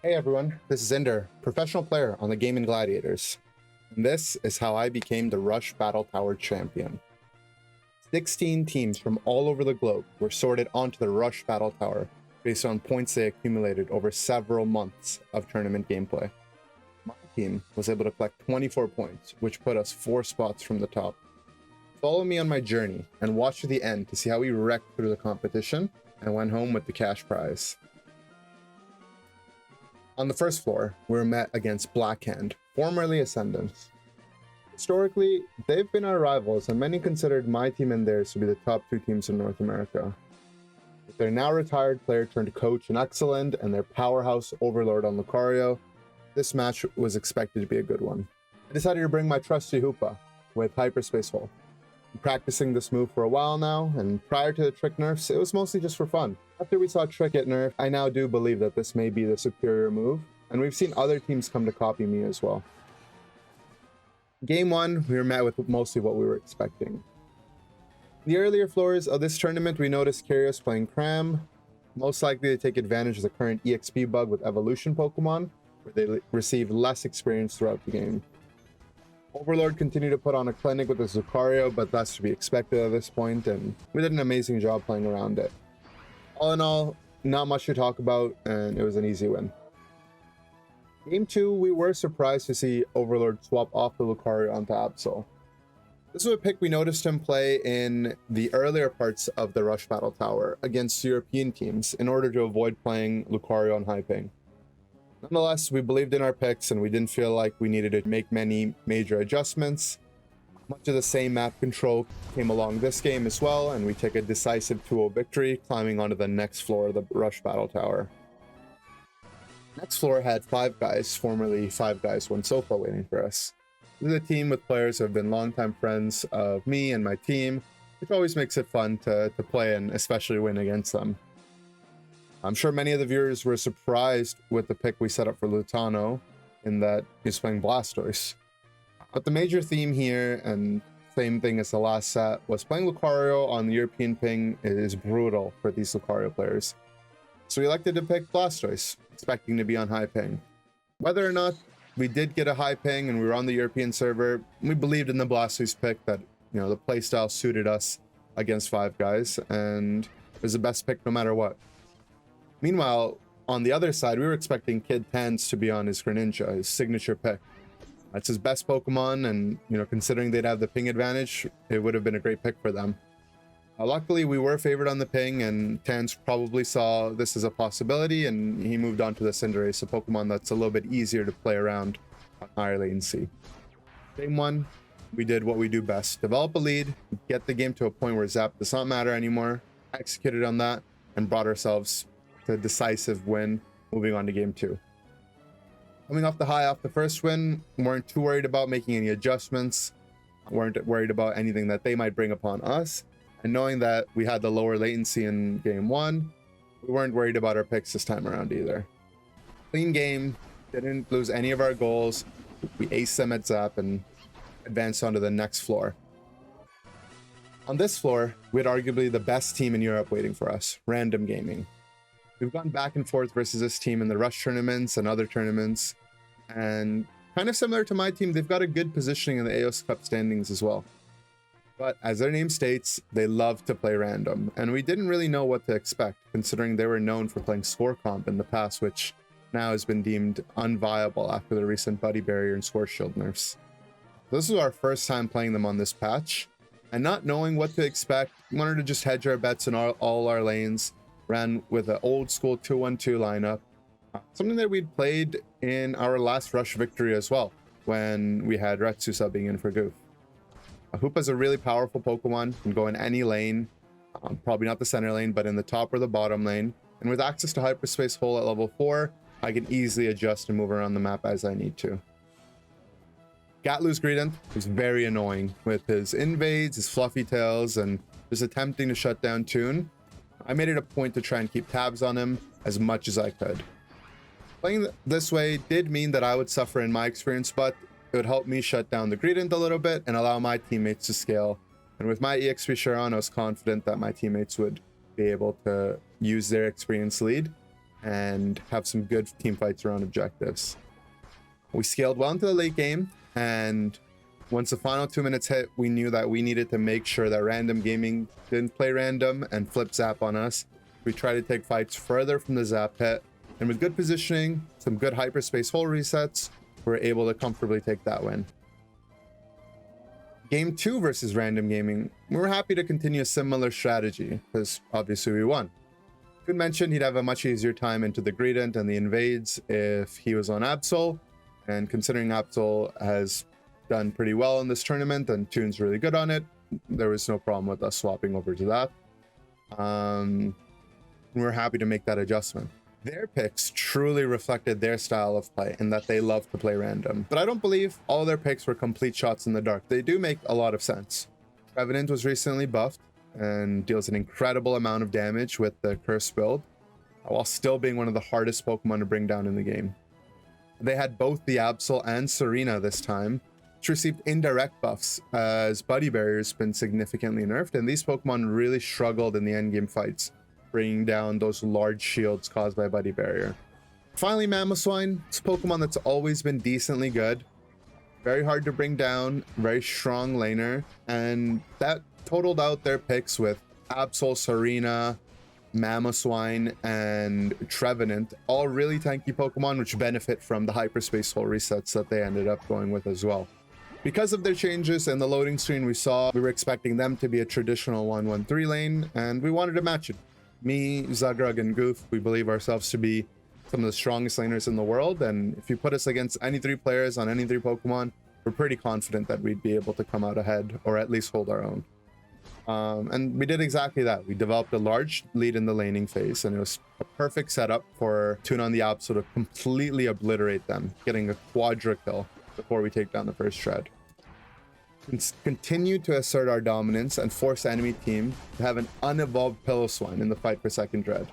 Hey everyone, this is Ender, professional player on the Gaimin Gladiators. And this is how I became the Rush Battle Tower champion. 16 teams from all over the globe were sorted onto the Rush Battle Tower based on points they accumulated over several months of tournament gameplay. My team was able to collect 24 points, which put us 4 spots from the top. Follow me on my journey and watch to the end to see how we wrecked through the competition and went home with the cash prize. On the first floor, we were met against Blackhand, formerly Ascendants. Historically, they've been our rivals, and many considered my team and theirs to be the top 2 teams in North America. With their now retired player turned coach in Excellent and their powerhouse overlord on Lucario, this match was expected to be a good one. I decided to bring my trusty Hoopa with Hyperspace Hole. I'm practicing this move for a while now, and prior to the trick nerfs, it was mostly just for fun. After we saw Trick get nerfed, I now do believe that this may be the superior move, and we've seen other teams come to copy me as well. Game 1, we were met with mostly what we were expecting. In the earlier floors of this tournament, we noticed Kyrios playing Cram, most likely to take advantage of the current EXP bug with Evolution Pokemon, where they receive less experience throughout the game. Overlord continued to put on a clinic with his Lucario, but that's to be expected at this point, and we did an amazing job playing around it. All in all, not much to talk about, and it was an easy win. Game 2, we were surprised to see Overlord swap off the Lucario onto Absol. This was a pick we noticed him play in the earlier parts of the Rush Battle Tower against European teams in order to avoid playing Lucario on high ping. Nonetheless, we believed in our picks and we didn't feel like we needed to make many major adjustments. Much of the same map control came along this game as well, and we take a decisive 2-0 victory, climbing onto the next floor of the Rush Battle Tower. Next floor had 5 guys, formerly 5 guys, One Sofa, waiting for us. This is a team with players who have been longtime friends of me and my team, which always makes it fun to play and especially win against them. I'm sure many of the viewers were surprised with the pick we set up for Lutano, in that he's playing Blastoise. But the major theme here, and same thing as the last set, was playing Lucario on the European ping is brutal for these Lucario players. So we elected to pick Blastoise, expecting to be on high ping. Whether or not we did get a high ping and we were on the European server, we believed in the Blastoise pick that, the playstyle suited us against 5 guys, and it was the best pick no matter what. Meanwhile, on the other side, we were expecting Kid Tans to be on his Greninja, his signature pick. That's his best Pokemon, and considering they'd have the ping advantage, it would have been a great pick for them. Luckily, we were favored on the ping, and Tans probably saw this as a possibility, and he moved on to the Cinderace, a Pokemon that's a little bit easier to play around on higher latency. Game 1, we did what we do best: develop a lead, get the game to a point where Zap does not matter anymore, executed on that, and brought ourselves to a decisive win, moving on to Game 2. Coming off the high off the first win, we weren't too worried about making any adjustments, weren't worried about anything that they might bring upon us, and knowing that we had the lower latency in Game 1, we weren't worried about our picks this time around either. Clean game, didn't lose any of our goals, we aced them at Zap and advanced onto the next floor. On this floor, we had arguably the best team in Europe waiting for us, Random Gaming. We've gone back and forth versus this team in the Rush tournaments and other tournaments, and kind of similar to my team, they've got a good positioning in the AOS Cup standings as well. But as their name states, they love to play random, and we didn't really know what to expect, considering they were known for playing score comp in the past, which now has been deemed unviable after the recent Buddy Barrier and Score Shield nerfs. This was our first time playing them on this patch, and not knowing what to expect, we wanted to just hedge our bets in all our lanes, ran with an old school 2-1-2 lineup, something that we'd played in our last Rush victory as well, when we had Retsu subbing in for Goof. Hoopa's a really powerful Pokemon, can go in any lane, probably not the center lane, but in the top or the bottom lane, and with access to Hyperspace Hole at level 4, I can easily adjust and move around the map as I need to. Gatlu's Greedent is very annoying with his invades, his fluffy tails, and just attempting to shut down Toon. I made it a point to try and keep tabs on him as much as I could. Playing this way did mean that I would suffer in my experience, but it would help me shut down the Greedent a little bit and allow my teammates to scale. And with my EXP share on, I was confident that my teammates would be able to use their experience lead and have some good team fights around objectives. We scaled well into the late game, and once the final 2 minutes hit, we knew that we needed to make sure that Random Gaming didn't play random and flip zap on us. We tried to take fights further from the zap pit, and with good positioning, some good hyperspace hole resets, we were able to comfortably take that win. Game 2 versus Random Gaming, we were happy to continue a similar strategy, because obviously we won. Could mention he'd have a much easier time into the Gradient and the Invades if he was on Absol, and considering Absol has done pretty well in this tournament and Toon's really good on it, there was no problem with us swapping over to that. We were happy to make that adjustment. Their picks truly reflected their style of play in that they love to play random, but I don't believe all their picks were complete shots in the dark. They do make a lot of sense. Revenant was recently buffed and deals an incredible amount of damage with the Curse build, while still being one of the hardest Pokemon to bring down in the game. They had both the Absol and Serena this time, which received indirect buffs as Buddy Barrier's been significantly nerfed, and these Pokemon really struggled in the endgame fights, bringing down those large shields caused by Buddy Barrier. Finally, Mamoswine, it's a Pokemon that's always been decently good, very hard to bring down, very strong laner, and that totaled out their picks with Absol, Serena, Mamoswine, and Trevenant, all really tanky Pokemon which benefit from the hyperspace hole resets that they ended up going with as well. Because of their changes and the loading screen we saw, we were expecting them to be a traditional 1-1-3 lane, and we wanted to match it. Me, Zagrug, and Goof, we believe ourselves to be some of the strongest laners in the world, and if you put us against any 3 players on any 3 Pokemon, we're pretty confident that we'd be able to come out ahead, or at least hold our own. And we did exactly that. We developed a large lead in the laning phase, and it was a perfect setup for Toon on the Absol to completely obliterate them, getting a quadra kill before we take down the first shred. Continue to assert our dominance and force the enemy team to have an unevolved Piloswine in the fight for second dread.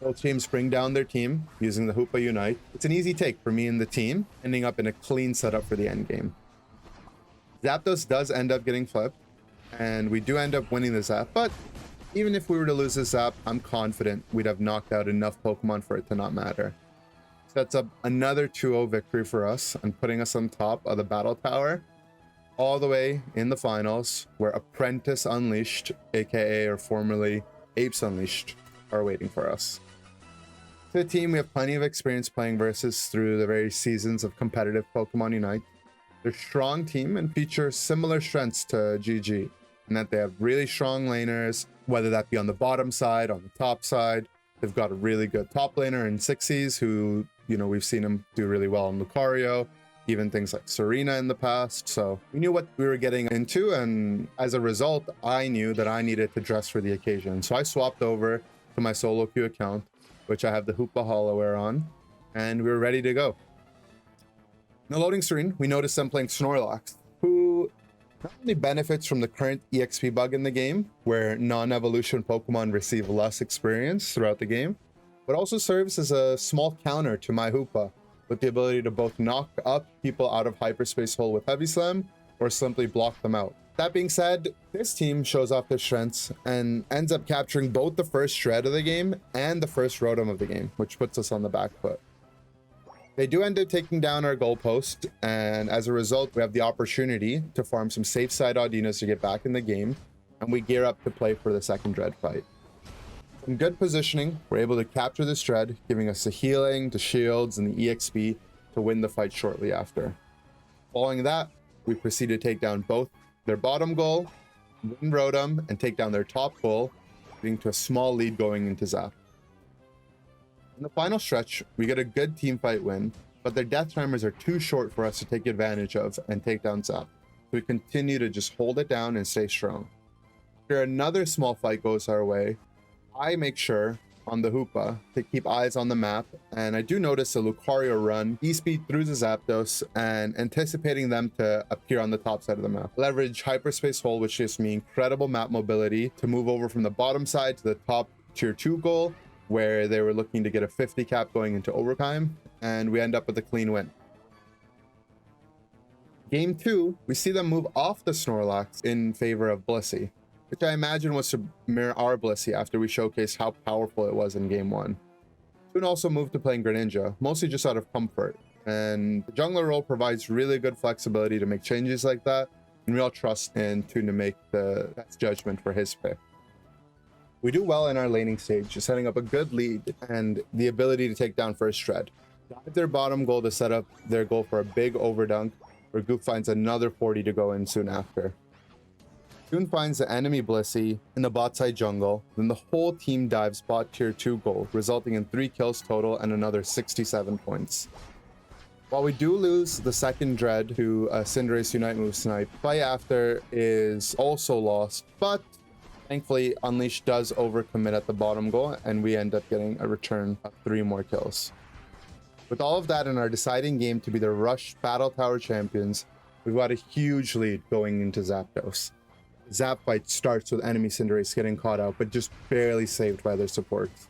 Both teams bring down their team using the Hoopa Unite. It's an easy take for me and the team, ending up in a clean setup for the endgame. Zapdos does end up getting flipped, and we do end up winning the Zap, but even if we were to lose the Zap, I'm confident we'd have knocked out enough Pokemon for it to not matter. Sets up another 2-0 victory for us and putting us on top of the Battle Tower, all the way in the finals, where Apprentice Unleashed, aka or formerly Apes Unleashed, are waiting for us. To the team, we have plenty of experience playing versus through the various seasons of competitive Pokemon Unite. They're a strong team and feature similar strengths to GG, in that they have really strong laners, whether that be on the bottom side, on the top side. They've got a really good top laner in Sixies, who, you know, we've seen him do really well in Lucario, even things like Serena in the past. So we knew what we were getting into, and as a result, I knew that I needed to dress for the occasion. So I swapped over to my solo queue account, which I have the Hoopa Hollowware on, and we were ready to go. In the loading screen, we noticed them playing Snorlax, who not only benefits from the current EXP bug in the game, where non-evolution Pokemon receive less experience throughout the game, but also serves as a small counter to my Hoopa, with the ability to both knock up people out of Hyperspace Hole with Heavy Slam, or simply block them out. That being said, this team shows off their strengths and ends up capturing both the first shred of the game and the first Rotom of the game, which puts us on the back foot. They do end up taking down our goalpost, and as a result, we have the opportunity to farm some safe side Audinos to get back in the game, and we gear up to play for the second dread fight. In good positioning, we're able to capture this dread, giving us the healing, the shields, and the EXP to win the fight shortly after. Following that, we proceed to take down both their bottom goal, win Rotom, and take down their top goal, leading to a small lead going into Zap. In the final stretch, we get a good team fight win, but their death timers are too short for us to take advantage of and take down Zap. So we continue to just hold it down and stay strong. After another small fight goes our way, I make sure on the Hoopa to keep eyes on the map, and I do notice a Lucario run E-speed through the Zapdos and anticipating them to appear on the top side of the map. Leverage Hyperspace Hole, which gives me incredible map mobility to move over from the bottom side to the top tier 2 goal, where they were looking to get a 50 cap going into overtime, and we end up with a clean win. Game 2, we see them move off the Snorlax in favor of Blissey, which I imagine was to mirror our Blissey after we showcased how powerful it was in Game 1. Toon also moved to playing Greninja, mostly just out of comfort. And the jungler role provides really good flexibility to make changes like that, and we all trust in Toon to make the best judgment for his pick. We do well in our laning stage, setting up a good lead and the ability to take down first Shred. Dive their bottom goal to set up their goal for a big overdunk, where Goop finds another 40 to go in soon after. Toon finds the enemy Blissey in the bot side jungle, then the whole team dives bot tier 2 gold, resulting in 3 kills total and another 67 points. While we do lose the second Dread to Cinderace Unite move snipe, fight after is also lost, but thankfully Unleash does overcommit at the bottom goal and we end up getting a return of 3 more kills. With all of that in our deciding game to be the Rush Battle Tower champions, we've got a huge lead going into Zapdos. Zap fight starts with enemy Cinderace getting caught out, but just barely saved by their supports.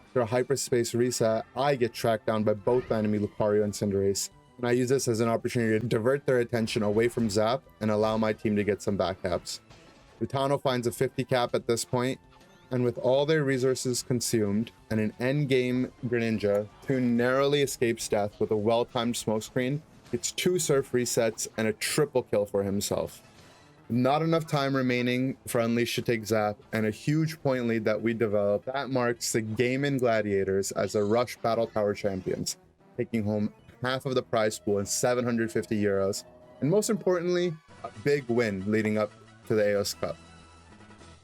After a hyperspace reset, I get tracked down by both enemy Lucario and Cinderace, and I use this as an opportunity to divert their attention away from Zap and allow my team to get some backcaps. Lutano finds a 50 cap at this point, and with all their resources consumed and an endgame Greninja, Toon narrowly escapes death with a well-timed smokescreen, gets 2 surf resets and a triple kill for himself. Not enough time remaining for Unleash to take Zap, and a huge point lead that we developed that marks the Gaimin Gladiators as the Rush Battle Tower champions, taking home half of the prize pool and 750 euros, and most importantly, a big win leading up to the AOS Cup.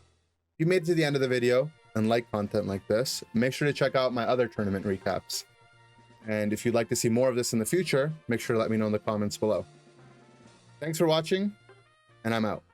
If you made it to the end of the video and like content like this, make sure to check out my other tournament recaps. And if you'd like to see more of this in the future, make sure to let me know in the comments below. Thanks for watching, and I'm out.